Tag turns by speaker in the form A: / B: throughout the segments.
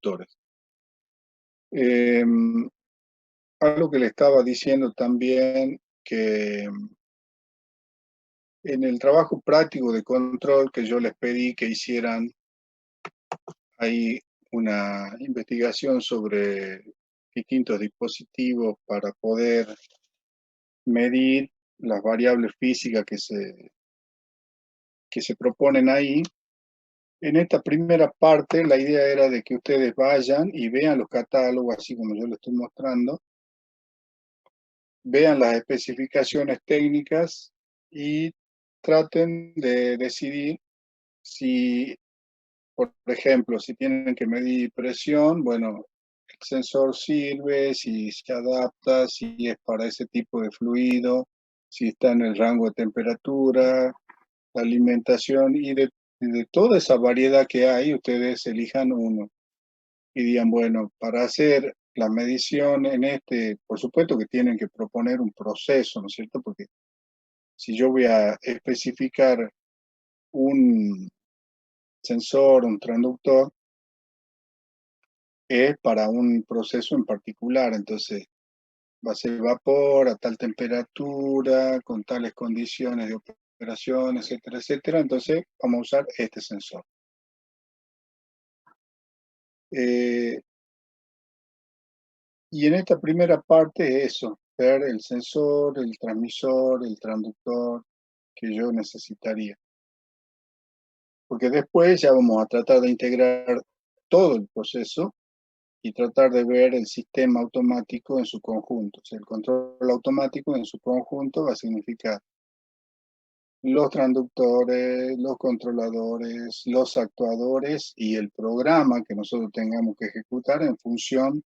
A: transductores. Algo que le estaba diciendo también, que en el trabajo práctico de control que yo les pedí que hicieran, hay una investigación sobre distintos dispositivos para poder medir las variables físicas que se proponen ahí. En esta primera parte, la idea era de que ustedes vayan y vean los catálogos, así como yo les estoy mostrando, vean las especificaciones técnicas y traten de decidir si, por ejemplo, si tienen que medir presión, bueno, el sensor sirve, si se adapta, si es para ese tipo de fluido, si está en el rango de temperatura, la alimentación y de toda esa variedad que hay, ustedes elijan uno y digan, bueno, para hacer la medición en este, por supuesto que tienen que proponer un proceso, ¿no es cierto? Porque si yo voy a especificar un sensor, un transductor, es para un proceso en particular, entonces va a ser vapor a tal temperatura, con tales condiciones de operación, etcétera, etcétera, entonces vamos a usar este sensor. Eh, y en esta primera parte es eso, ver el sensor, el transmisor, el transductor que yo necesitaría. Porque después ya vamos a tratar de integrar todo el proceso y tratar de ver el sistema automático en su conjunto. O sea, el control automático en su conjunto va a significar los transductores, los controladores, los actuadores y el programa que nosotros tengamos que ejecutar en función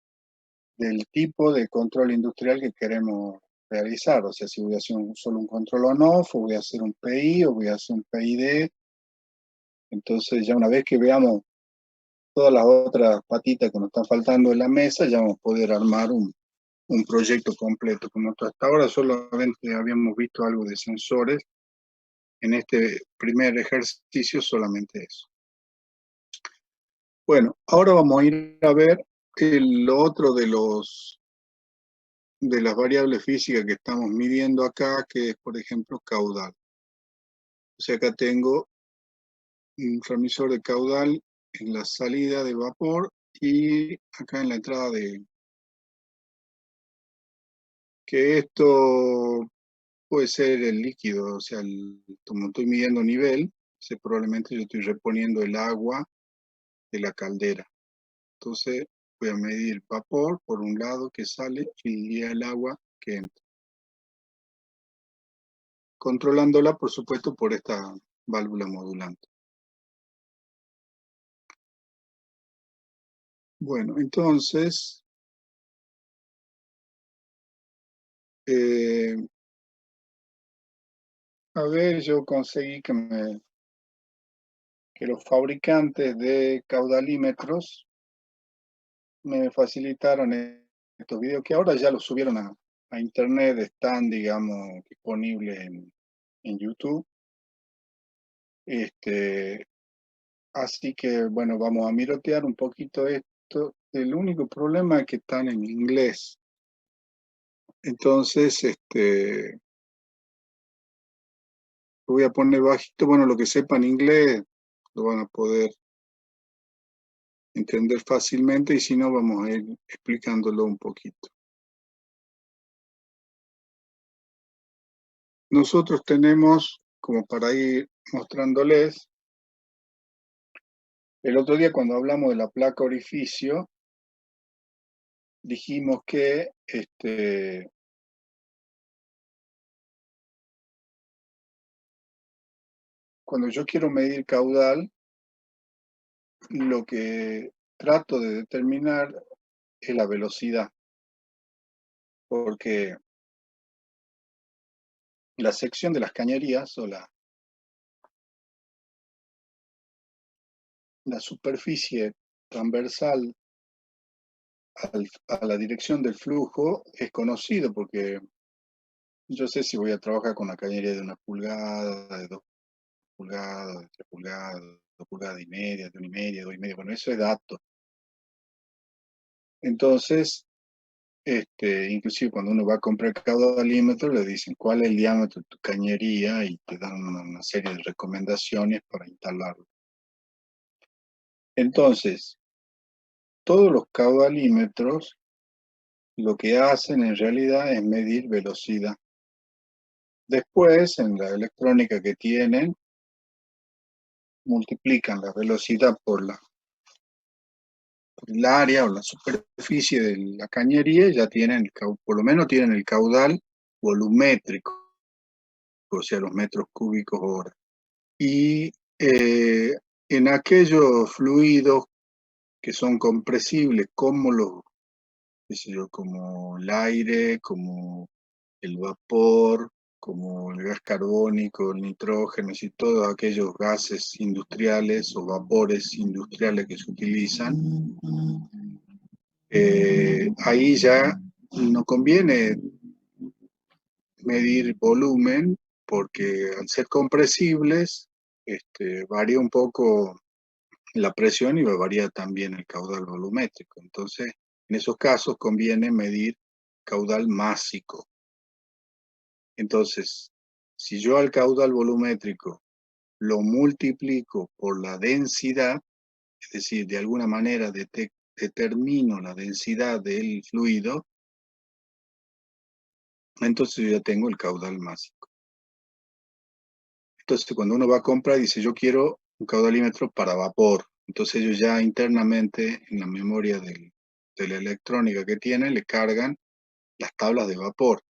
A: del tipo de control industrial que queremos realizar. O sea, si voy a hacer solo un control on-off, o voy a hacer un PI, o voy a hacer un PID. Entonces, ya una vez que veamos todas las otras patitas que nos están faltando en la mesa, ya vamos a poder armar un proyecto completo. Como hasta ahora solamente habíamos visto algo de sensores, en este primer ejercicio solamente eso. Bueno, ahora vamos a ir a ver lo otro de las variables físicas que estamos midiendo acá, que es, por ejemplo, caudal. O sea, acá tengo un transmisor de caudal en la salida de vapor y acá en la entrada de... que esto puede ser el líquido, o sea, como estoy midiendo nivel, probablemente yo estoy reponiendo el agua de la caldera. Entonces voy a medir vapor por un lado que sale y el agua que entra. Controlándola, por supuesto, por esta válvula modulante. Bueno, entonces, a ver, yo conseguí que los fabricantes de caudalímetros me facilitaron estos videos que ahora ya los subieron a internet, están, digamos, disponibles en YouTube. Así que, bueno, vamos a mirotear un poquito esto. El único problema es que están en inglés. Entonces, lo voy a poner bajito. Bueno, lo que sepan inglés lo van a poder entender fácilmente y si no, vamos a ir explicándolo un poquito. Nosotros tenemos, como para ir mostrándoles, el otro día cuando hablamos de la placa orificio, dijimos que cuando yo quiero medir caudal, lo que trato de determinar es la velocidad, porque la sección de las cañerías o la superficie transversal a la dirección del flujo es conocido porque yo sé si voy a trabajar con una cañería de 1 pulgada, de 2 pulgadas, de 3 pulgadas, 2 pulgadas y media, de 1,5, 2,5. Bueno, eso es dato. Entonces, inclusive cuando uno va a comprar caudalímetro, le dicen cuál es el diámetro de tu cañería y te dan una serie de recomendaciones para instalarlo. Entonces, todos los caudalímetros lo que hacen en realidad es medir velocidad. Después, en la electrónica que tienen, multiplican la velocidad por el área o la superficie de la cañería y ya tienen, por lo menos tienen el caudal volumétrico, o sea, los metros cúbicos hora. Y en aquellos fluidos que son compresibles, como qué sé yo, como el aire, como el vapor, como el gas carbónico, el nitrógeno y todos aquellos gases industriales o vapores industriales que se utilizan, ahí ya no conviene medir volumen porque al ser compresibles, varía un poco la presión y varía también el caudal volumétrico. Entonces, en esos casos conviene medir caudal másico. Entonces, si yo al caudal volumétrico lo multiplico por la densidad, es decir, de alguna manera determino la densidad del fluido, entonces yo ya tengo el caudal másico. Entonces, cuando uno va a comprar, dice, yo quiero un caudalímetro para vapor. Entonces ellos ya internamente en la memoria de la electrónica que tienen, le cargan las tablas de vapor.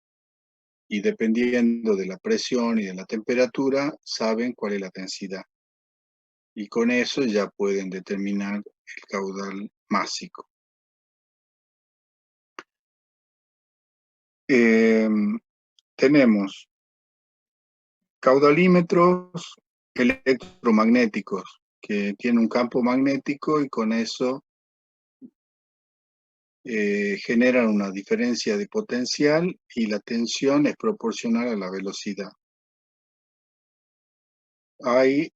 A: Y dependiendo de la presión y de la temperatura, saben cuál es la densidad. Y con eso ya pueden determinar el caudal másico. Tenemos caudalímetros electromagnéticos que tienen un campo magnético y con eso generan una diferencia de potencial y la tensión es proporcional a la velocidad. Hay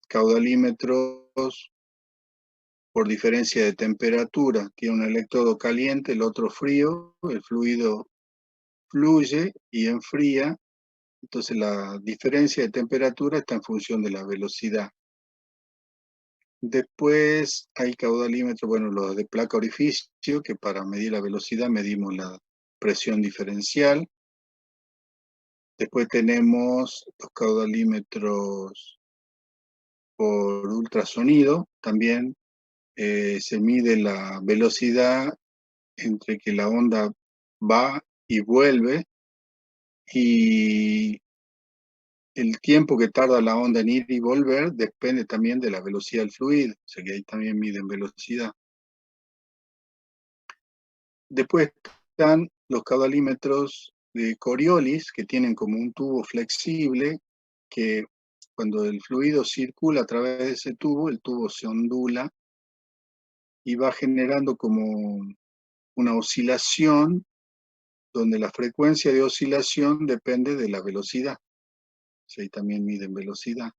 A: caudalímetros por diferencia de temperatura. Tiene un electrodo caliente, el otro frío, el fluido fluye y enfría. Entonces la diferencia de temperatura está en función de la velocidad. Después hay caudalímetros, bueno, los de placa orificio, que para medir la velocidad medimos la presión diferencial. Después tenemos los caudalímetros por ultrasonido, también se mide la velocidad entre que la onda va y vuelve y el tiempo que tarda la onda en ir y volver depende también de la velocidad del fluido, o sea que ahí también miden velocidad. Después están los caudalímetros de Coriolis, que tienen como un tubo flexible, que cuando el fluido circula a través de ese tubo, el tubo se ondula y va generando como una oscilación, donde la frecuencia de oscilación depende de la velocidad. O sea, ahí también miden velocidad.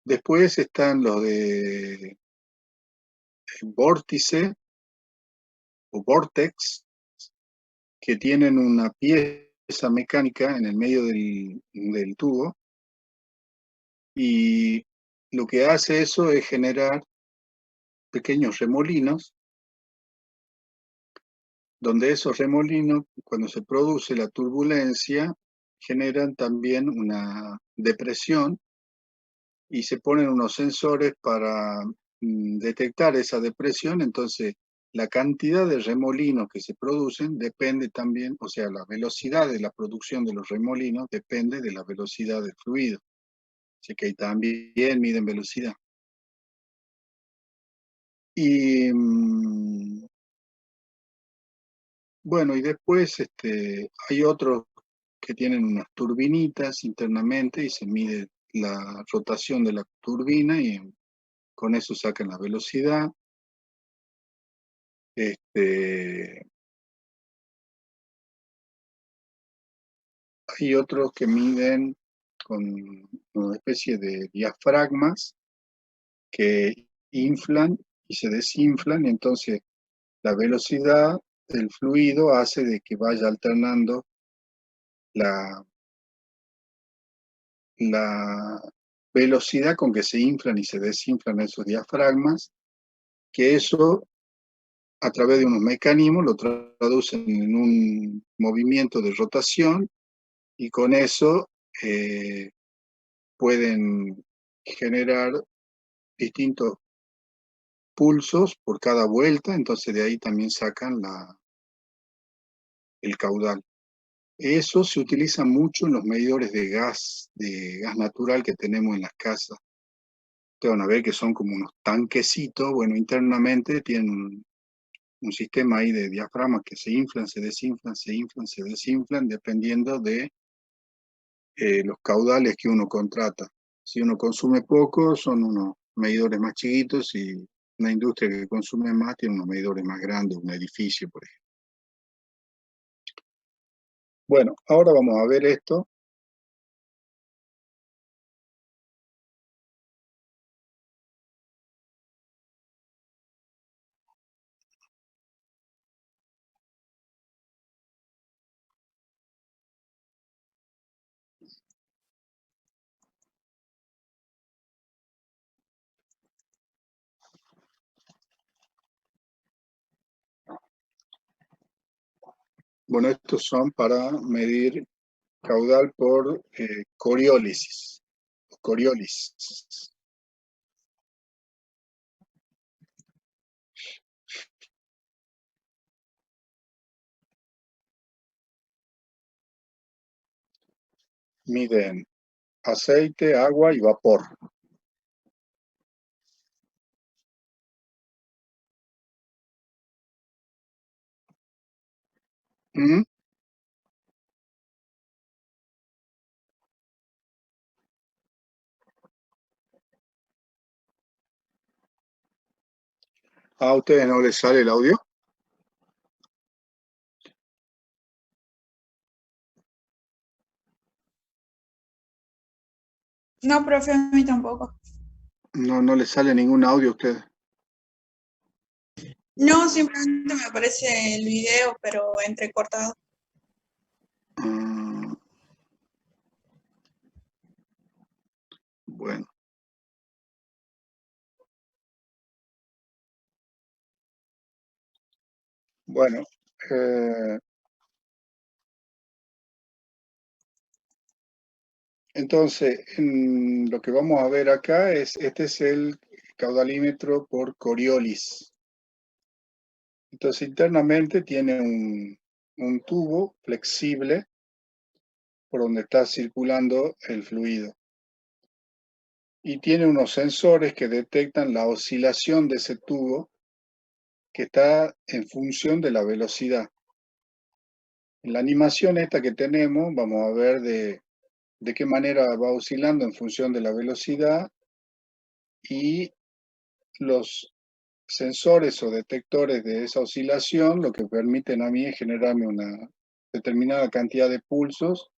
A: Después están los de vórtice o vortex, que tienen una pieza mecánica en el medio del tubo y lo que hace eso es generar pequeños remolinos, donde esos remolinos, cuando se produce la turbulencia, generan también una depresión y se ponen unos sensores para detectar esa depresión. Entonces la cantidad de remolinos que se producen depende también, o sea, la velocidad de la producción de los remolinos depende de la velocidad del fluido. Así que ahí también miden velocidad. Y bueno, y después hay otros que tienen unas turbinitas internamente y se mide la rotación de la turbina y con eso sacan la velocidad. Hay otros que miden con una especie de diafragmas que inflan y se desinflan, y entonces la velocidad del fluido hace de que vaya alternando la, la velocidad con que se inflan y se desinflan esos diafragmas, que eso a través de unos mecanismos lo traducen en un movimiento de rotación y con eso pueden generar distintos pulsos por cada vuelta, entonces de ahí también sacan el caudal. Eso se utiliza mucho en los medidores de gas natural que tenemos en las casas. Ustedes van a ver que son como unos tanquecitos, bueno, internamente tienen un sistema ahí de diafragmas que se inflan, se desinflan, se inflan, se desinflan, dependiendo de los caudales que uno contrata. Si uno consume poco, son unos medidores más chiquitos, y una industria que consume más tiene unos medidores más grandes, un edificio, por ejemplo. Bueno, ahora vamos a ver esto. Bueno, estos son para medir caudal por coriólisis. Coriolis. Miden aceite, agua y vapor. ¿Mm? ¿A ustedes no les sale el audio?
B: No, profe, a mí tampoco.
A: No, no les sale ningún audio a ustedes.
B: No, simplemente me aparece el video, pero entrecortado.
A: Mm, bueno, bueno. eh, entonces, lo que vamos a ver acá este es el caudalímetro por Coriolis. Entonces, internamente tiene un tubo flexible por donde está circulando el fluido. Y tiene unos sensores que detectan la oscilación de ese tubo, que está en función de la velocidad. En la animación esta que tenemos, vamos a ver de qué manera va oscilando en función de la velocidad, y los sensores o detectores de esa oscilación lo que permiten a mí es generarme una determinada cantidad de pulsos,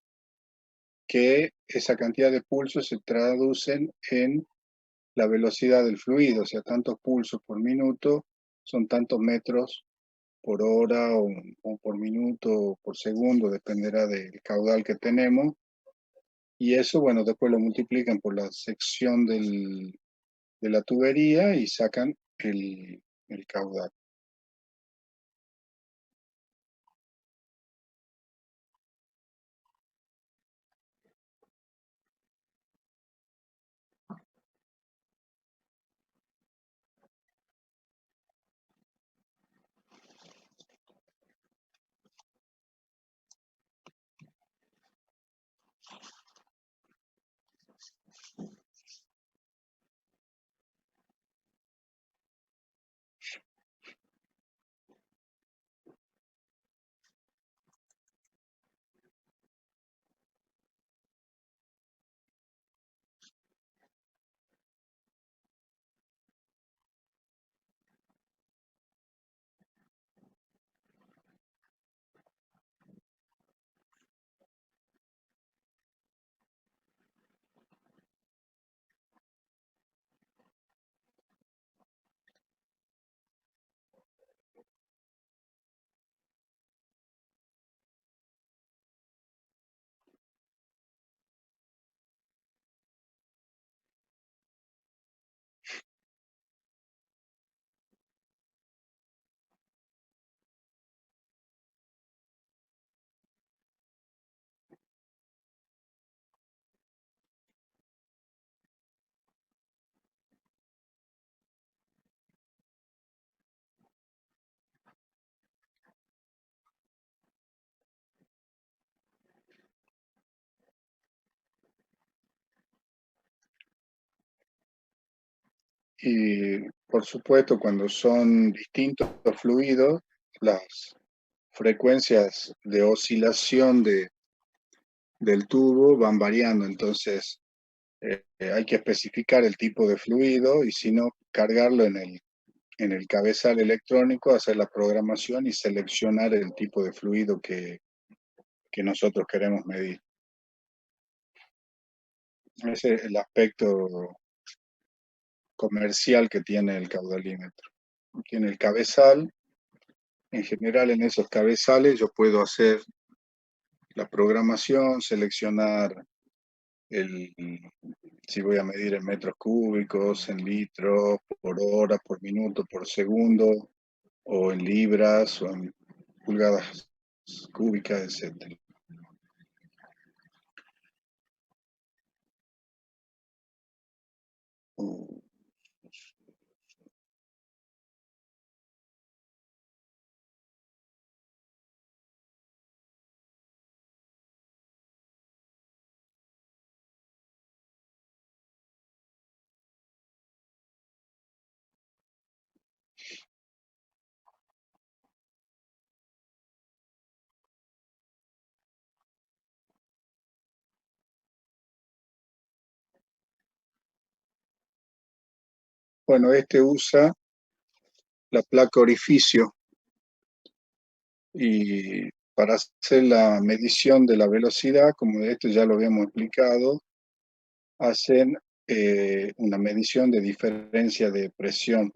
A: que esa cantidad de pulsos se traducen en la velocidad del fluido, o sea, tantos pulsos por minuto son tantos metros por hora, o por minuto o por segundo, dependerá del caudal que tenemos, y eso, bueno, después lo multiplican por la sección de la tubería y sacan el caudal. Y por supuesto, cuando son distintos fluidos, las frecuencias de oscilación del tubo van variando. Entonces, hay que especificar el tipo de fluido y si no, cargarlo en el cabezal electrónico, hacer la programación y seleccionar el tipo de fluido que nosotros queremos medir. Ese es el aspecto comercial que tiene el caudalímetro. Tiene el cabezal. En general, en esos cabezales yo puedo hacer la programación, seleccionar el, si voy a medir en metros cúbicos, en litros, por hora, por minuto, por segundo, o en libras, o en pulgadas cúbicas, etc. Bueno, este usa la placa orificio y para hacer la medición de la velocidad, como esto ya lo habíamos explicado, hacen una medición de diferencia de presión.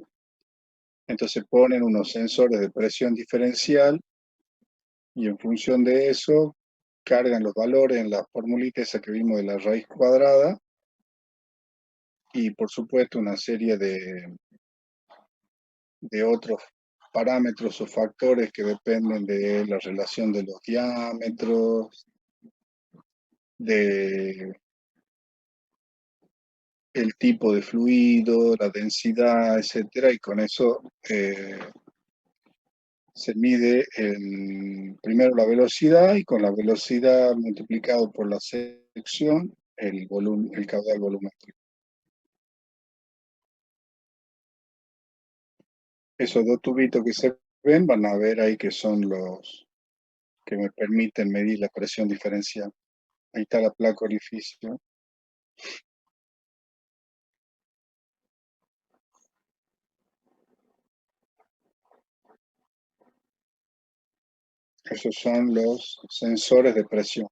A: Entonces ponen unos sensores de presión diferencial y en función de eso cargan los valores en la formulita esa que vimos de la raíz cuadrada y por supuesto una serie de otros parámetros o factores que dependen de la relación de los diámetros, de el tipo de fluido, la densidad, etcétera, y con eso se mide primero la velocidad y con la velocidad multiplicado por la sección, el volumen, el caudal volumétrico. Esos dos tubitos que se ven van a ver ahí que son los que me permiten medir la presión diferencial. Ahí está la placa orificio. Esos son los sensores de presión.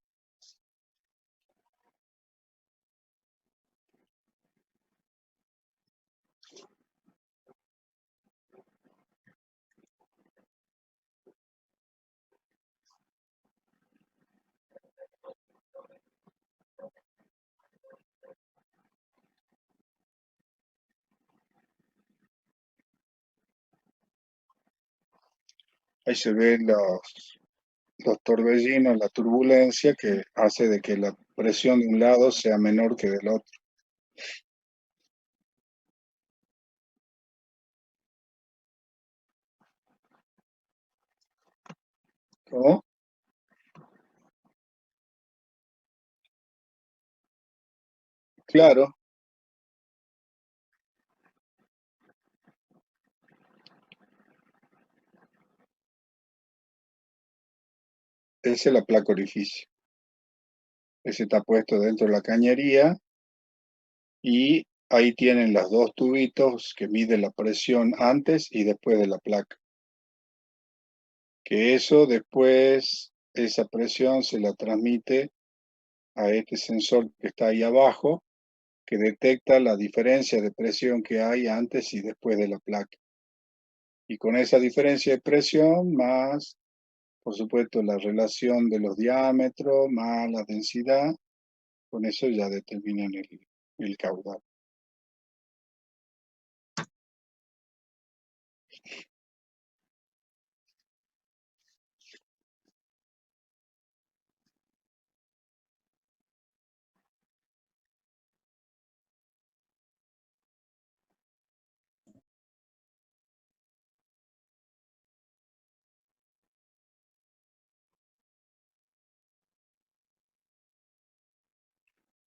A: Ahí se ven los torbellinos, la turbulencia que hace de que la presión de un lado sea menor que del otro. ¿Cómo? Claro, esa es la placa orificio. Ese está puesto dentro de la cañería y ahí tienen los dos tubitos que miden la presión antes y después de la placa. Que eso después, esa presión se la transmite a este sensor que está ahí abajo, que detecta la diferencia de presión que hay antes y después de la placa. Y con esa diferencia de presión, más, por supuesto, la relación de los diámetros, más la densidad, con eso ya determinan el caudal.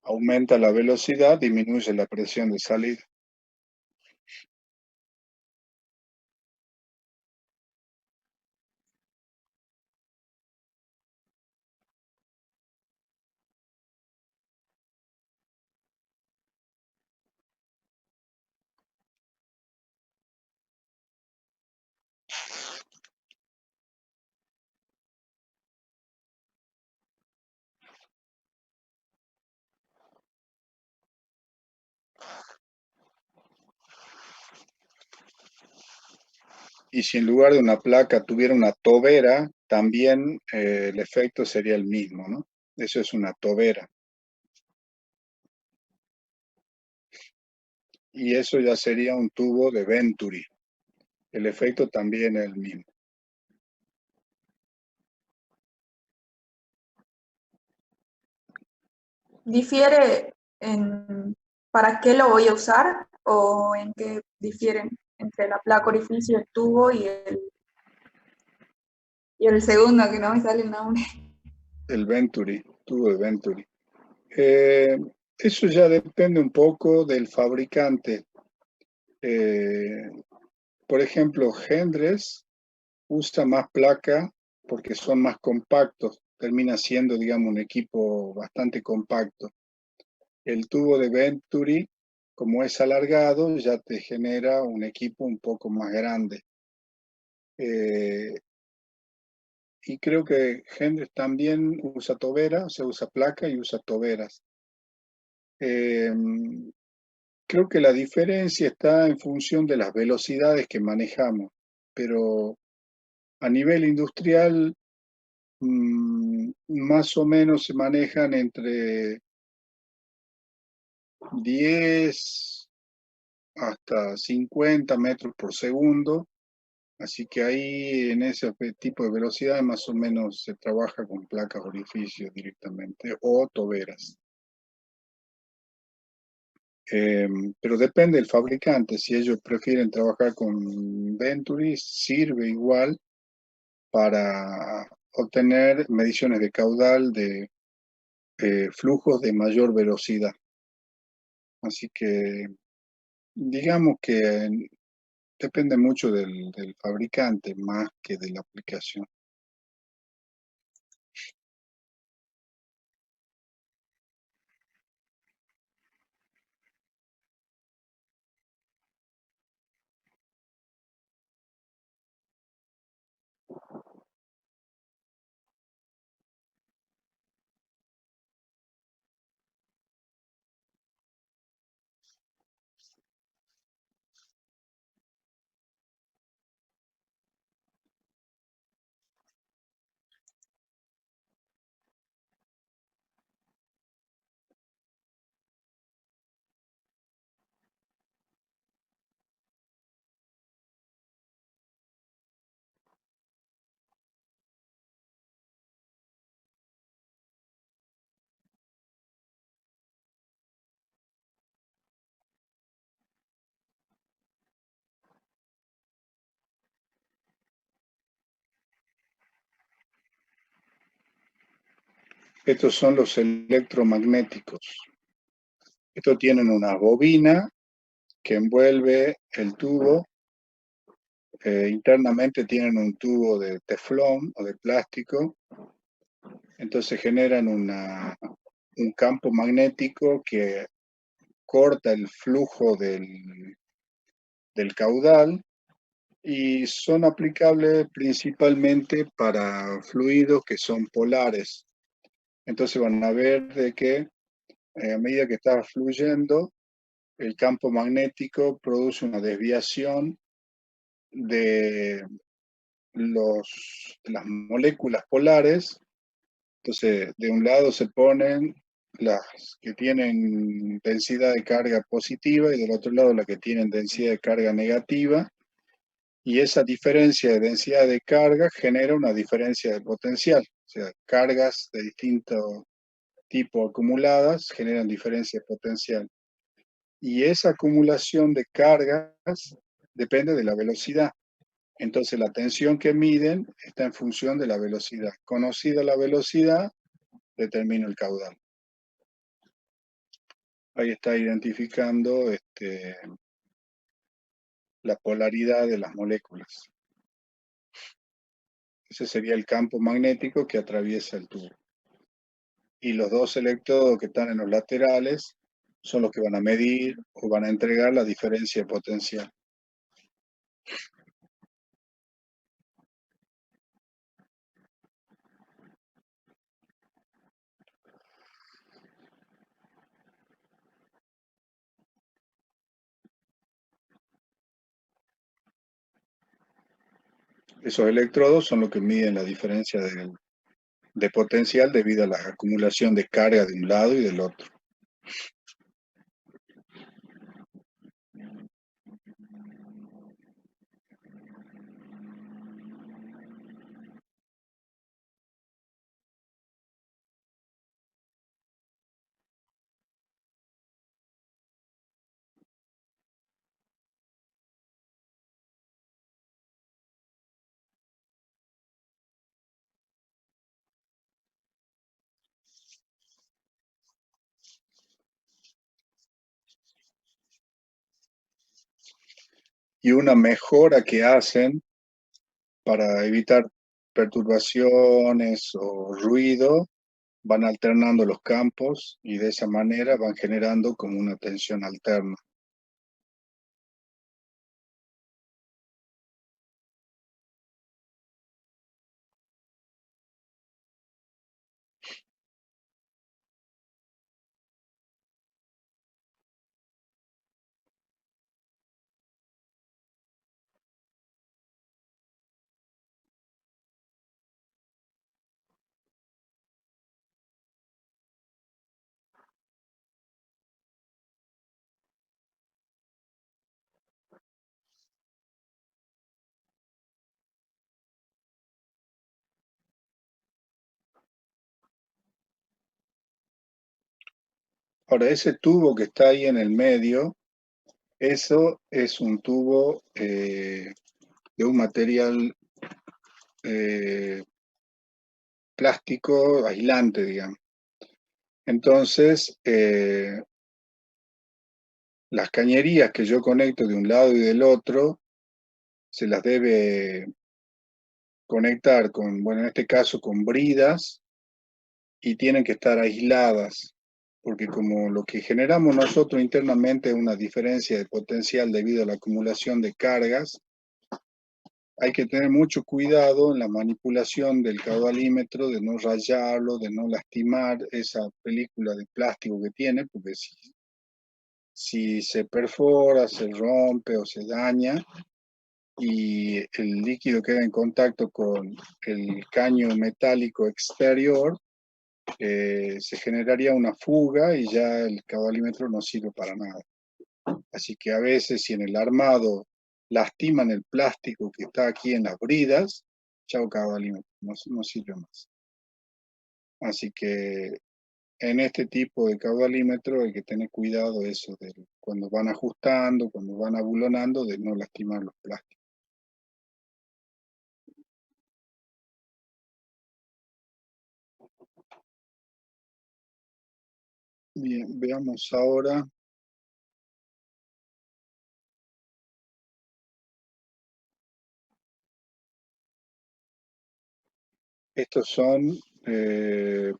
A: Aumenta la velocidad, disminuye la presión de salida. Y si en lugar de una placa tuviera una tobera, también el efecto sería el mismo, ¿no? Eso es una tobera. Y eso ya sería un tubo de Venturi. El efecto también es el mismo.
B: ¿Difiere en para qué lo voy a usar o en qué difieren entre la placa orificio, el tubo y el segundo que no me sale el nombre?
A: El Venturi, tubo de Venturi. Eh, Eso ya depende un poco del fabricante. Eh, por ejemplo, Hendrix usa más placa porque son más compactos. Termina siendo, digamos, un equipo bastante compacto. El tubo de Venturi, como es alargado, ya te genera un equipo un poco más grande. Eh, y creo que Hendrix también usa tobera, o sea, usa placa y usa toberas. Eh, Creo que la diferencia está en función de las velocidades que manejamos, pero a nivel industrial más o menos se manejan entre 10 hasta 50 metros por segundo, así que ahí en ese tipo de velocidad más o menos se trabaja con placas orificios directamente o toberas. Eh, pero depende del fabricante, si ellos prefieren trabajar con Venturi, sirve igual para obtener mediciones de caudal de flujos de mayor velocidad. Así que digamos que depende mucho del fabricante más que de la aplicación. Estos son los electromagnéticos. Estos tienen una bobina que envuelve el tubo. Internamente tienen un tubo de teflón o de plástico. Entonces generan un campo magnético que corta el flujo del caudal y son aplicables principalmente para fluidos que son polares. Entonces van a ver de que a medida que está fluyendo, el campo magnético produce una desviación de, de las moléculas polares. Entonces, de un lado se ponen las que tienen densidad de carga positiva y del otro lado las que tienen densidad de carga negativa. Y esa diferencia de densidad de carga genera una diferencia de potencial. O sea, cargas de distinto tipo acumuladas generan diferencia de potencial. Y esa acumulación de cargas depende de la velocidad. Entonces la tensión que miden está en función de la velocidad. Conocida la velocidad, determina el caudal. Ahí está identificando la polaridad de las moléculas. Ese sería el campo magnético que atraviesa el tubo. Y los dos electrodos que están en los laterales son los que van a medir o van a entregar la diferencia de potencial. Esos electrodos son los que miden la diferencia de potencial debido a la acumulación de carga de un lado y del otro. Y una mejora que hacen para evitar perturbaciones o ruido, van alternando los campos y de esa manera van generando como una tensión alterna. Ahora, ese tubo que está ahí en el medio, eso es un tubo de un material eh, plástico aislante, digamos. Entonces, las cañerías que yo conecto de un lado y del otro, se las debe conectar con, bueno, en este caso con bridas y tienen que estar aisladas, porque como lo que generamos nosotros internamente es una diferencia de potencial debido a la acumulación de cargas, hay que tener mucho cuidado en la manipulación del caudalímetro, de no rayarlo, de no lastimar esa película de plástico que tiene, porque si se perfora, se rompe o se daña y el líquido queda en contacto con el caño metálico exterior, se generaría una fuga y ya el caudalímetro no sirve para nada. Así que a veces si en el armado lastiman el plástico que está aquí en las bridas, chao caudalímetro, no sirve más. Así que en este tipo de caudalímetro hay que tener cuidado eso de cuando van ajustando, cuando van abulonando, de no lastimar los plásticos. Bien, veamos ahora. Estos eh,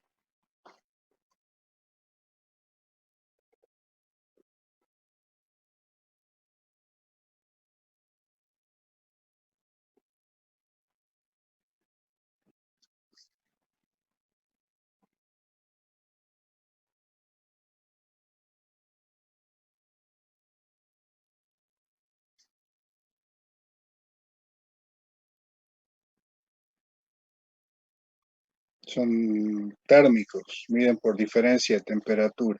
A: son térmicos, miden por diferencia de temperatura.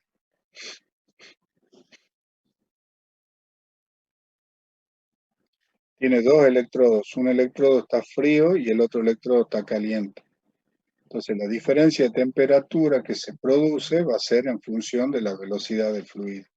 A: Tiene dos electrodos, un electrodo está frío y el otro electrodo está caliente. Entonces la diferencia de temperatura que se produce va a ser en función de la velocidad del fluido.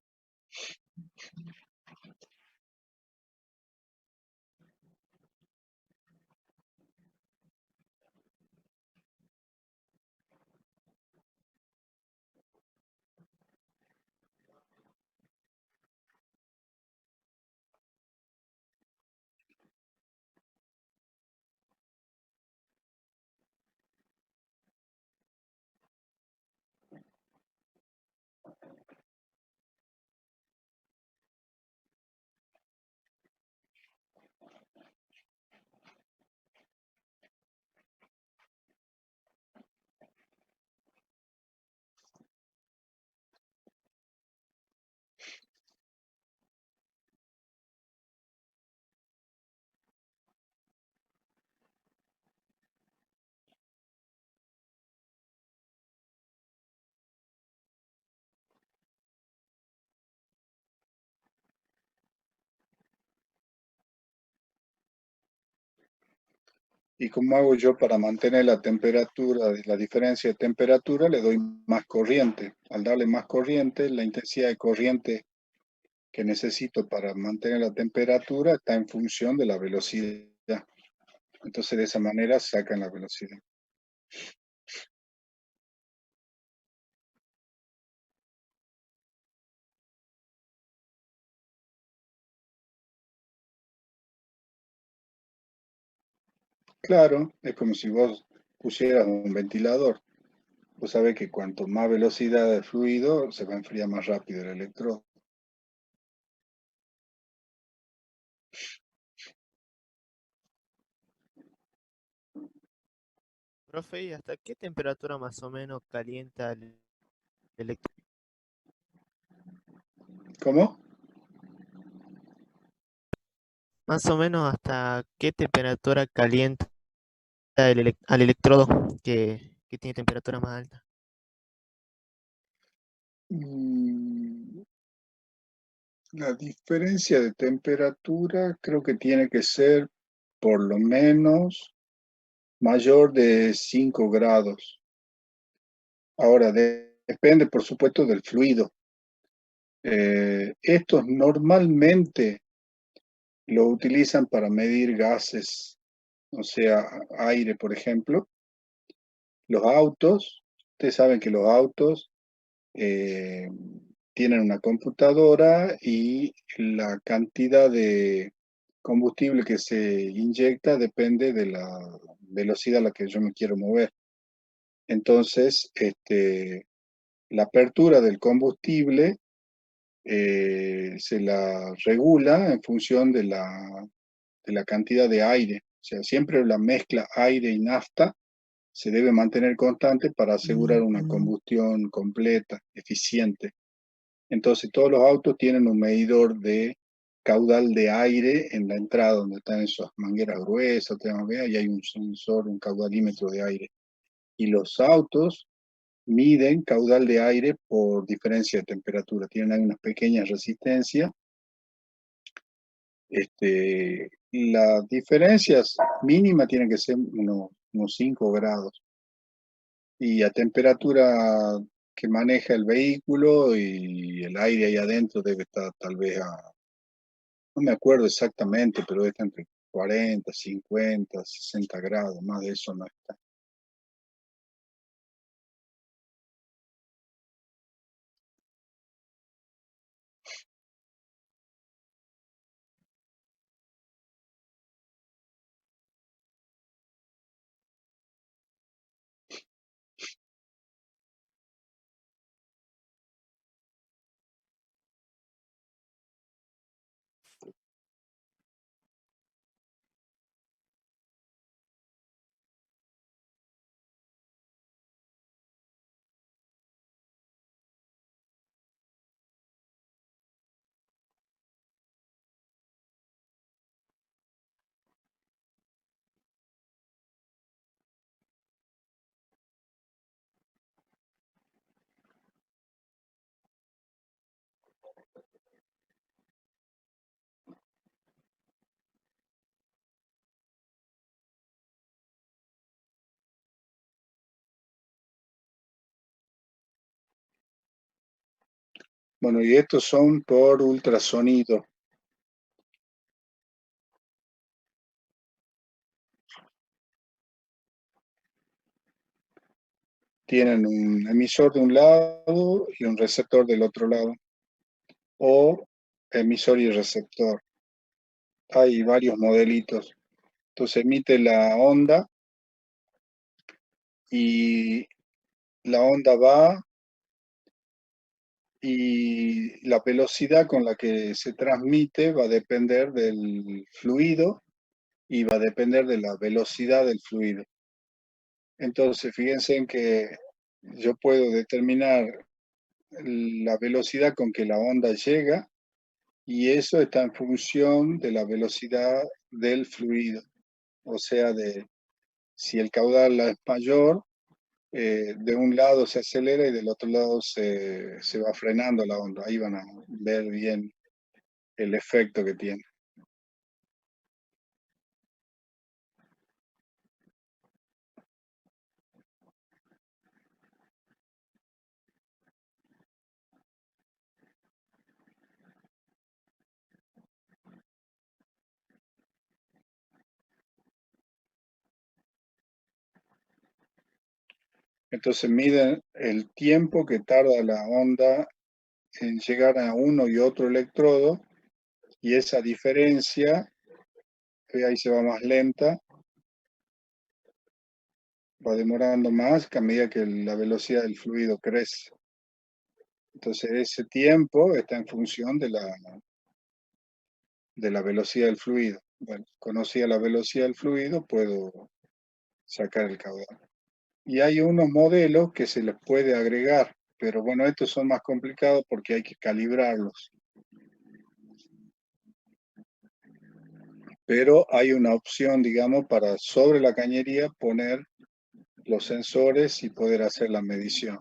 A: ¿Y cómo hago yo para mantener la temperatura, la diferencia de temperatura? Le doy más corriente. Al darle más corriente, la intensidad de corriente que necesito para mantener la temperatura está en función de la velocidad. Entonces de esa manera sacan la velocidad. Claro, es como si vos pusieras un ventilador. Vos sabés que cuanto más velocidad de fluido, se va a enfriar más rápido el electrodo.
C: Profe, ¿y hasta qué temperatura más o menos calienta el electrodo?
A: ¿Cómo?
C: Más o menos hasta qué temperatura calienta al electrodo que tiene temperatura más alta.
A: Mm, La diferencia de temperatura creo que tiene que ser por lo menos mayor de 5 grados. Ahora, depende, por supuesto, del fluido. Estos normalmente lo utilizan para medir gases, o sea, aire, por ejemplo. Los autos, ustedes saben que los autos eh, tienen una computadora y la cantidad de combustible que se inyecta depende de la velocidad a la que yo me quiero mover. Entonces, la apertura del combustible se la regula en función de la cantidad de aire. O sea, siempre la mezcla aire y nafta se debe mantener constante para asegurar una combustión completa, eficiente. Entonces, todos los autos tienen un medidor de caudal de aire en la entrada, donde están esas mangueras gruesas, y hay un sensor, un caudalímetro de aire. Y los autos miden caudal de aire por diferencia de temperatura. Tienen ahí unas pequeñas resistencias. Las diferencias mínimas tienen que ser unos 5 grados. Y a temperatura que maneja el vehículo y el aire ahí adentro debe estar tal vez no me acuerdo exactamente, pero está entre 40, 50, 60 grados, más de eso no está. Bueno, y estos son por ultrasonido. Tienen un emisor de un lado y un receptor del otro lado, o emisor y receptor. Hay varios modelitos. Entonces emite la onda y la onda va y la velocidad con la que se transmite va a depender del fluido y va a depender de la velocidad del fluido. Entonces, fíjense en que yo puedo determinar la velocidad con que la onda llega y eso está en función de la velocidad del fluido. O sea, de si el caudal es mayor, de un lado se acelera y del otro lado se va frenando la onda. Ahí van a ver bien el efecto que tiene. Entonces miden el tiempo que tarda la onda en llegar a uno y otro electrodo, y esa diferencia, ahí se va más lenta, va demorando más que a medida que la velocidad del fluido crece. Entonces ese tiempo está en función de la velocidad del fluido. Bueno, conocida la velocidad del fluido, puedo sacar el caudal. Y hay unos modelos que se les puede agregar, pero bueno, estos son más complicados porque hay que calibrarlos. Pero hay una opción, digamos, para sobre la cañería poner los sensores y poder hacer la medición.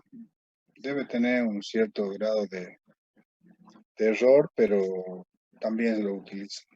A: Debe tener un cierto grado de error, pero también lo utilizan.